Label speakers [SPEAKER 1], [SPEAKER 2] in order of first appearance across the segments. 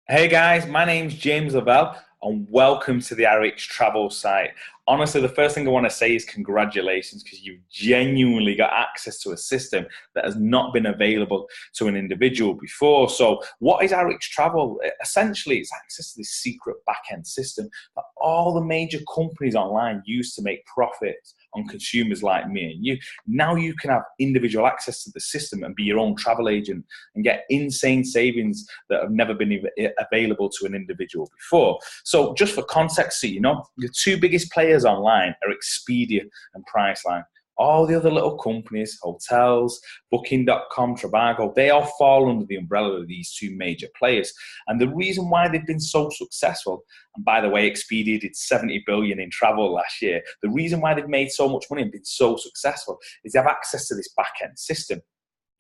[SPEAKER 1] Hey guys, my name's James Lavelle and welcome to the Ariix Travel site. Honestly, the first thing I want to say is congratulations because you've genuinely got access to a system that has not been available to an individual before. So, what is Ariix Travel? Essentially, it's access to this secret back-end system that all the major companies online use to make profits on consumers like me and you. Now you can have individual access to the system and be your own travel agent and get insane savings that have never been available to an individual before. So just for context, so you know, the two biggest players online are Expedia and Priceline. All the other little companies, hotels, Booking.com, Trivago, they all fall under the umbrella of these two major players. And the reason why they've been so successful, and by the way, Expedia did 70 billion in travel last year. The reason why they've made so much money and been so successful is they have access to this back-end system.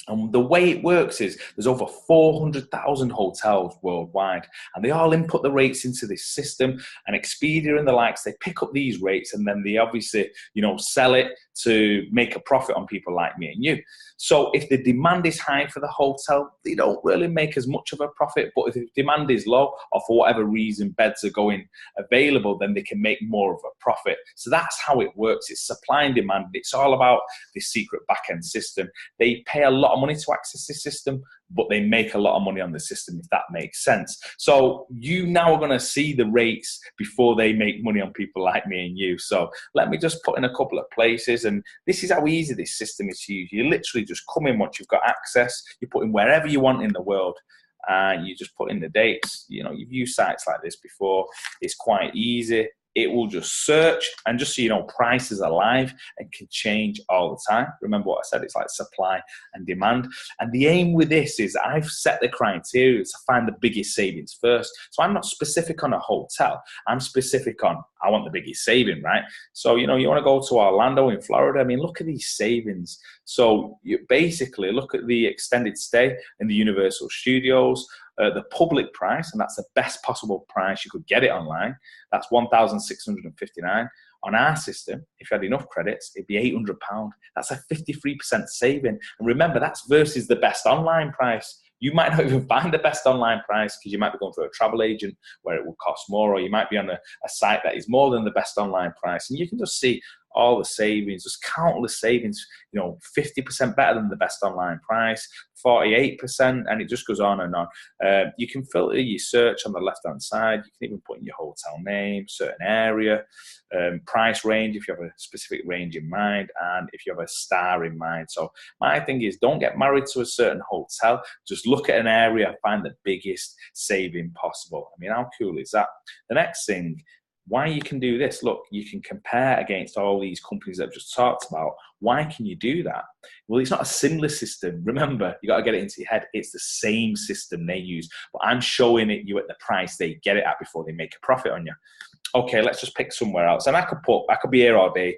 [SPEAKER 1] And the way it works is there's over 400,000 hotels worldwide, and they all input the rates into this system. And Expedia and the likes, they pick up these rates, and then they obviously, sell it to make a profit on people like me and you. So if the demand is high for the hotel, they don't really make as much of a profit. But if the demand is low, or for whatever reason beds are going available, then they can make more of a profit. So that's how it works. It's supply and demand. It's all about this secret back-end system. They pay a lot of money to access this system, but they make a lot of money on the system, if that makes sense. So you now are going to see the rates before they make money on people like me and you. So let me just put in a couple of places, and this is how easy this system is to use. You literally just come in once you've got access, you put in wherever you want in the world, and you just put in the dates. You've used sites like this before. It's quite easy. It will just search, and just so you know, prices are live and can change all the time. Remember what I said, it's like supply and demand. And the aim with this is I've set the criteria to find the biggest savings first. So I'm not specific on a hotel. I'm specific on, I want the biggest saving, right? So, you want to go to Orlando in Florida. I mean, look at these savings. So you basically look at the extended stay in the Universal Studios, the public price, and that's the best possible price you could get it online. That's 1,659. On our system, if you had enough credits, it'd be £800. That's a 53% saving. And remember, that's versus the best online price. You might not even find the best online price because you might be going through a travel agent where it will cost more, or you might be on a site that is more than the best online price. And you can just see all the savings, just countless savings, 50% better than the best online price, 48%, and it just goes on and on. You can filter your search on the left-hand side. You can even put in your hotel name, certain area, price range if you have a specific range in mind, and if you have a star in mind. So my thing is, don't get married to a certain hotel. Just look at an area, find the biggest saving possible. I mean, how cool is that? The next thing, why you can do this, look, you can compare against all these companies that I've just talked about. Why can you do that? Well, it's not a similar system. Remember, you got to get it into your head. It's the same system they use, but I'm showing it you at the price they get it at before they make a profit on you. Okay, let's just pick somewhere else. And I could be here all day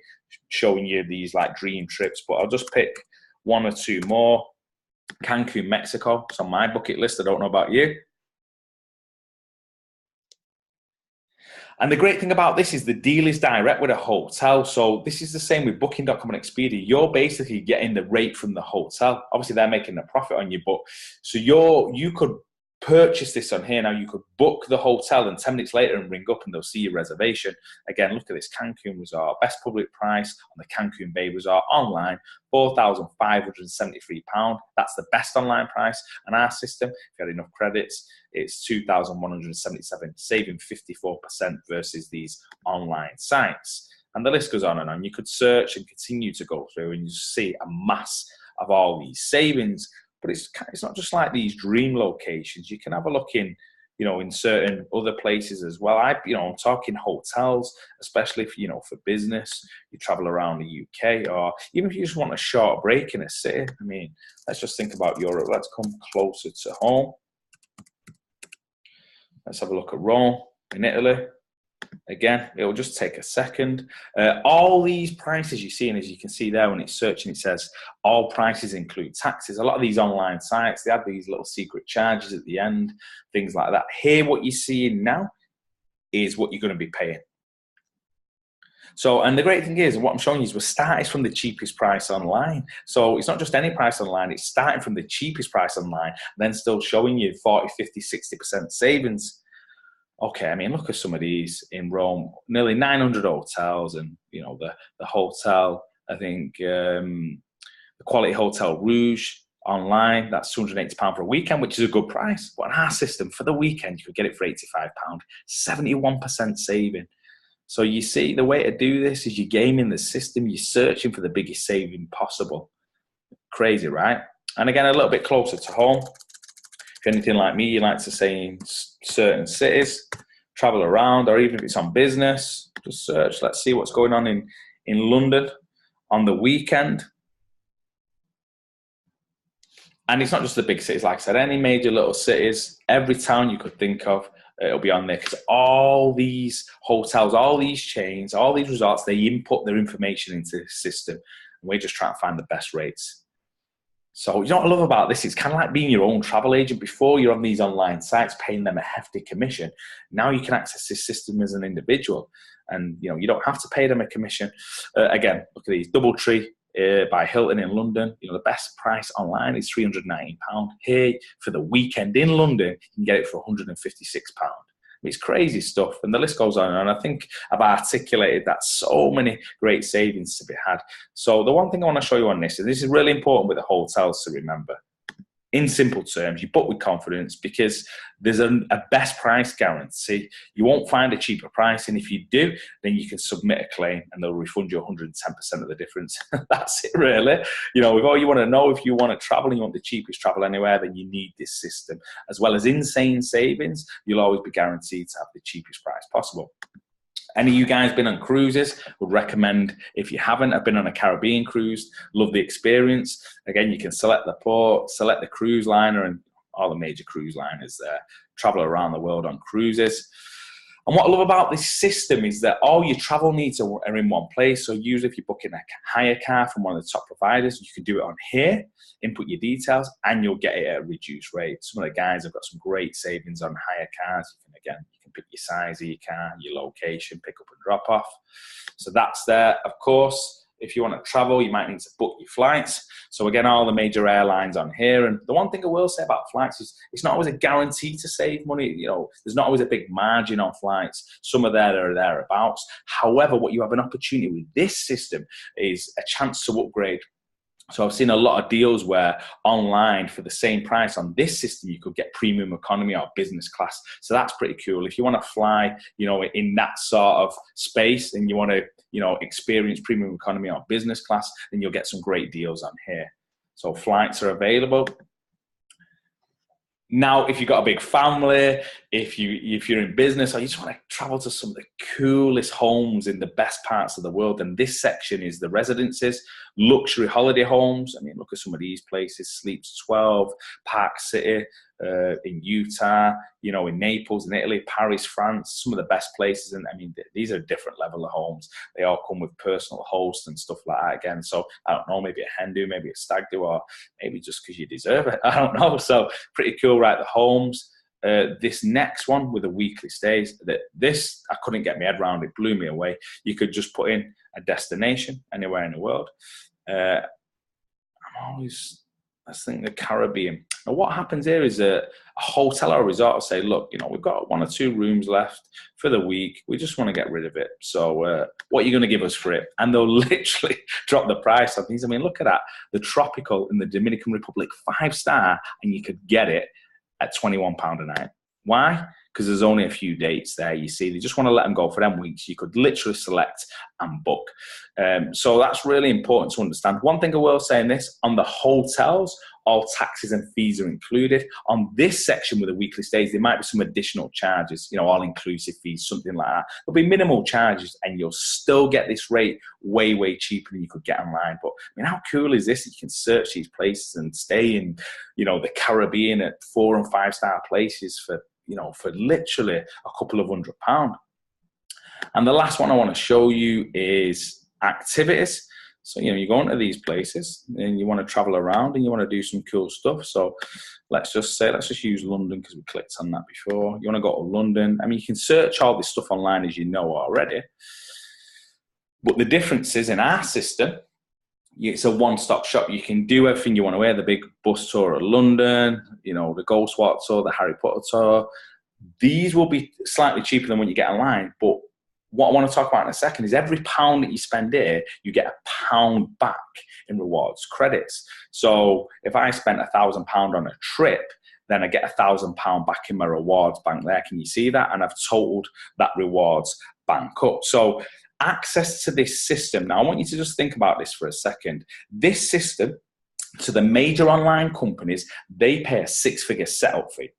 [SPEAKER 1] showing you these like dream trips, but I'll just pick one or two more. Cancun, Mexico. It's on my bucket list. I don't know about you. And the great thing about this is the deal is direct with a hotel. So this is the same with Booking.com and Expedia. You're basically getting the rate from the hotel. Obviously, they're making a profit on you, but so you could purchase this on here now. You could book the hotel and 10 minutes later and ring up and they'll see your reservation. Again, look at this Cancun resort, best public price on the Cancun Bay Resort online, £4,573. That's the best online price. And our system, if you had enough credits, it's 2,177, saving 54% versus these online sites. And the list goes on and on. You could search and continue to go through and you see a mass of all these savings. But it's not just like these dream locations. You can have a look in, in certain other places as well. I'm talking hotels, especially if, for business, you travel around the UK, or even if you just want a short break in a city. I mean, let's just think about Europe. Let's come closer to home. Let's have a look at Rome in Italy. Again, it will just take a second. All these prices you see, and as you can see there when it's searching, it says all prices include taxes. A lot of these online sites, they have these little secret charges at the end, things like that. Here, what you're seeing now is what you're going to be paying. So, and the great thing is, what I'm showing you is we're starting from the cheapest price online. So it's not just any price online, it's starting from the cheapest price online, then still showing you 40, 50, 60% savings. Okay, I mean, look at some of these in Rome, nearly 900 hotels, and the hotel, I think the Quality Hotel Rouge online, that's £280 for a weekend, which is a good price. But in our system, for the weekend, you could get it for £85, 71% saving. So you see, the way to do this is you're gaming the system, you're searching for the biggest saving possible. Crazy, right? And again, a little bit closer to home. If you're anything like me, you like to stay in certain cities, travel around, or even if it's on business, just search. Let's see what's going on in London on the weekend. And it's not just the big cities, like I said, any major little cities, every town you could think of, it'll be on there, because all these hotels, all these chains, all these resorts, they input their information into the system, and we're just trying to find the best rates. So you know what I love about this? It's kind of like being your own travel agent. Before, you're on these online sites paying them a hefty commission. Now you can access this system as an individual, and you don't have to pay them a commission. Again, look at these. Doubletree by Hilton in London. The best price online is £319. Here for the weekend in London, you can get it for £156. It's crazy stuff, and the list goes on. And I think I've articulated that so many great savings to be had. So the one thing I want to show you on this, and this is really important with the hotels to remember, in simple terms, you book with confidence, because there's a best price guarantee. You won't find a cheaper price, and if you do, then you can submit a claim and they'll refund you 110% of the difference. That's it, really. If all you want to know, if you want to travel and you want the cheapest travel anywhere, then you need this system. As well as insane savings, you'll always be guaranteed to have the cheapest price possible. Any of you guys been on cruises? Would recommend, if you haven't, I've been on a Caribbean cruise, love the experience. Again, you can select the port, select the cruise liner, and all the major cruise liners there, travel around the world on cruises. And what I love about this system is that all your travel needs are in one place. So usually if you're booking a hire car from one of the top providers, you can do it on here, input your details, and you'll get it at a reduced rate. Some of the guys have got some great savings on hire cars. You can pick your size of your car, your location, pick up and drop off. So that's there. Of course, if you want to travel, you might need to book your flights. So again, all the major airlines on here. And the one thing I will say about flights is it's not always a guarantee to save money. There's not always a big margin on flights. Some are there or thereabouts. However, what you have an opportunity with this system is a chance to upgrade. So I've seen a lot of deals where online for the same price on this system, you could get premium economy or business class. So that's pretty cool. If you want to fly, in that sort of space, and you want to, experience premium economy or business class, then you'll get some great deals on here. So flights are available. Now, if you've got a big family, if you're in business, or you just want to travel to some of the coolest homes in the best parts of the world, then this section is the residences, luxury holiday homes. I mean, look at some of these places: Sleeps 12, Park City in Utah, in Naples, in Italy, Paris, France, some of the best places. And I mean, these are a different level of homes. They all come with personal hosts and stuff like that again. So I don't know, maybe a hen do, maybe a stag do, or maybe just because you deserve it. I don't know. So pretty cool, right? The homes. This next one with the weekly stays, this I couldn't get my head around. It blew me away. You could just put in a destination anywhere in the world. Let's think the Caribbean. Now, what happens here is a hotel or a resort will say, look, we've got 1 or 2 rooms left for the week. We just want to get rid of it. So what are you going to give us for it? And they'll literally drop the price on these. I mean, look at that. The Tropical in the Dominican Republic, 5-star, and you could get it at £21 a night. Why? Because there's only a few dates there, you see. They just want to let them go for them weeks. You could literally select and book. So that's really important to understand. One thing I will say in this, on the hotels, all taxes and fees are included. On this section with the weekly stays, there might be some additional charges, all-inclusive fees, something like that. There'll be minimal charges, and you'll still get this rate way, way cheaper than you could get online. But, I mean, how cool is this? You can search these places and stay in, the Caribbean at 4- and 5-star places for literally a couple of £100. And the last one I want to show you is activities. So, you go into these places and you want to travel around and you want to do some cool stuff. So let's just use London, because we clicked on that before. You want to go to London. I mean, you can search all this stuff online, as you know already. But the difference is in our system, it's a one-stop shop. You can do everything you want to wear, the big bus tour of London, you know, the Ghostwalk tour, the Harry Potter tour. These will be slightly cheaper than when you get online. But what I want to talk about in a second is every pound that you spend here, you get a pound back in rewards credits. So if I spent £1,000 on a trip, then I get £1,000 back in my rewards bank there. Can you see that? And I've totaled that rewards bank up. So access to this system. Now, I want you to just think about this for a second. This system, to the major online companies, they pay a six-figure setup fee.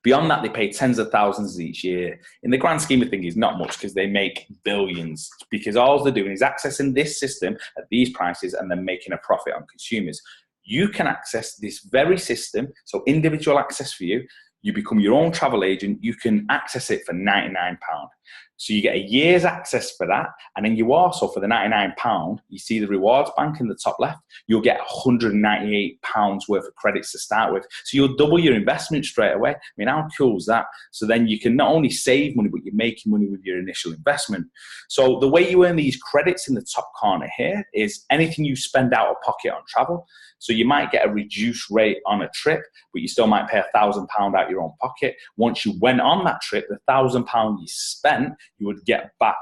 [SPEAKER 1] Beyond that, they pay tens of thousands each year. In the grand scheme of things, it's not much because they make billions, because all they're doing is accessing this system at these prices and then making a profit on consumers. You can access this very system, so individual access for you. You become your own travel agent. You can access it for £99. So you get a year's access for that. And then you also, for the £99, you see the rewards bank in the top left, you'll get £198 worth of credits to start with. So you'll double your investment straight away. I mean, how cool is that? So then you can not only save money, but you're making money with your initial investment. So the way you earn these credits in the top corner here is anything you spend out of pocket on travel. So you might get a reduced rate on a trip, but you still might pay £1,000 out your own pocket. Once you went on that trip, the £1,000 you spent, you would get back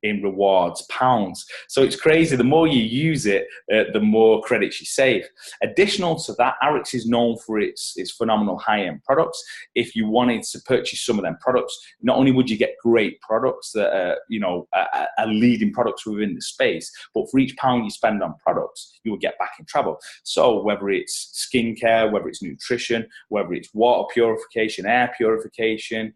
[SPEAKER 1] in rewards pounds. So it's crazy. The more you use it, the more credits you save. Additional to that, Ariix is known for its phenomenal high-end products. If you wanted to purchase some of them products, not only would you get great products that are, you know, are leading products within the space, but for each pound you spend on products, you will get back in travel. So whether it's skincare, whether it's nutrition, whether it's water purification, air purification,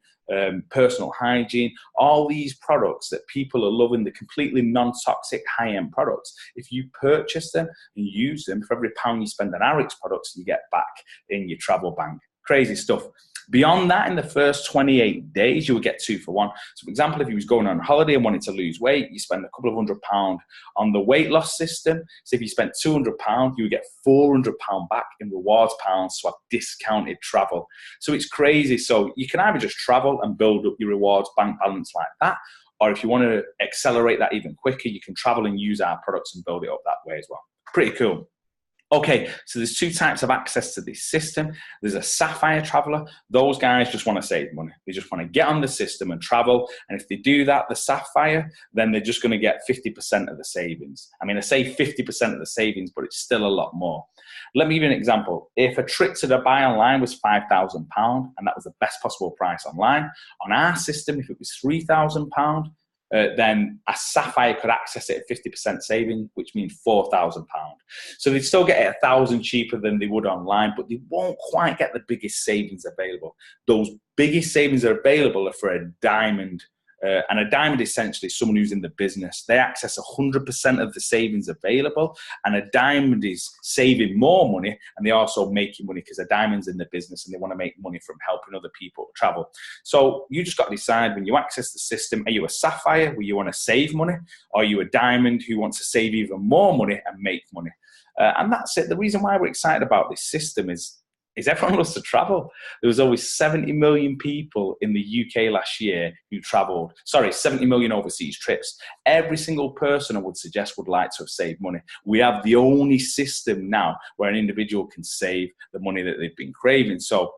[SPEAKER 1] personal hygiene, all these products that people are loving, the completely non-toxic high-end products. If you purchase them and use them, for every pound you spend on Ariix products, you get back in your travel bank. Crazy stuff. Beyond that, in the first 28 days, you will get 2 for 1. So for example, if you was going on holiday and wanted to lose weight, you spend a couple of £100 on the weight loss system. So if you spent £200, you would get £400 back in rewards pounds to have discounted travel. So it's crazy. So you can either just travel and build up your rewards bank balance like that, or if you want to accelerate that even quicker, you can travel and use our products and build it up that way as well. Pretty cool. Okay, so there's 2 types of access to this system. There's a Sapphire traveler. Those guys just want to save money. They just want to get on the system and travel. And if they do that, the Sapphire, then they're just going to get 50% of the savings. I mean, I say 50% of the savings, but it's still a lot more. Let me give you an example. If a trip to Dubai online was £5,000 and that was the best possible price online, on our system, if it was £3,000, then a Sapphire could access it at 50% saving, which means £4,000. So they'd still get it £1,000 cheaper than they would online, but they won't quite get the biggest savings available. Those biggest savings are available for a diamond. And a diamond is essentially someone who's in the business. They access 100% of the savings available, and a diamond is saving more money, and they're also making money because a diamond's in the business and they want to make money from helping other people travel. So you just got to decide when you access the system, are you a Sapphire where you want to save money, or are you a diamond who wants to save even more money and make money? And that's it. The reason why we're excited about this system is everyone loves to travel. There was always 70 million people in the UK last year who traveled. Sorry, 70 million overseas trips. Every single person I would suggest would like to have saved money. We have the only system now where an individual can save the money that they've been craving. So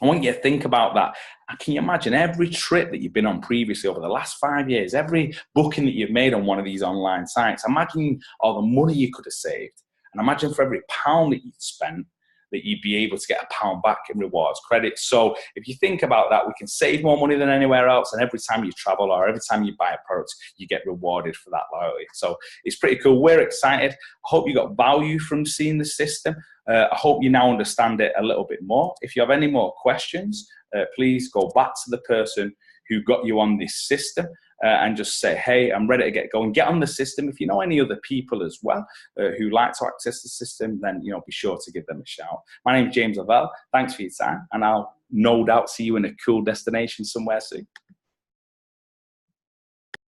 [SPEAKER 1] I want you to think about that. Can you imagine every trip that you've been on previously over the last 5 years, every booking that you've made on one of these online sites? Imagine all the money you could have saved. And imagine for every pound that you'd spent, that you'd be able to get £1 back in rewards credit. So if you think about that, we can save more money than anywhere else. And every time you travel or every time you buy a product, you get rewarded for that loyalty. So it's pretty cool. We're excited. I hope you got value from seeing the system. I hope you now understand it a little bit more. If you have any more questions, please go back to the person who got you on this system and just say, hey, I'm ready to get going. Get on the system. If you know any other people as well who like to access the system, then be sure to give them a shout. My name is James Lavelle. Thanks for your time, and I'll no doubt see you in a cool destination somewhere soon.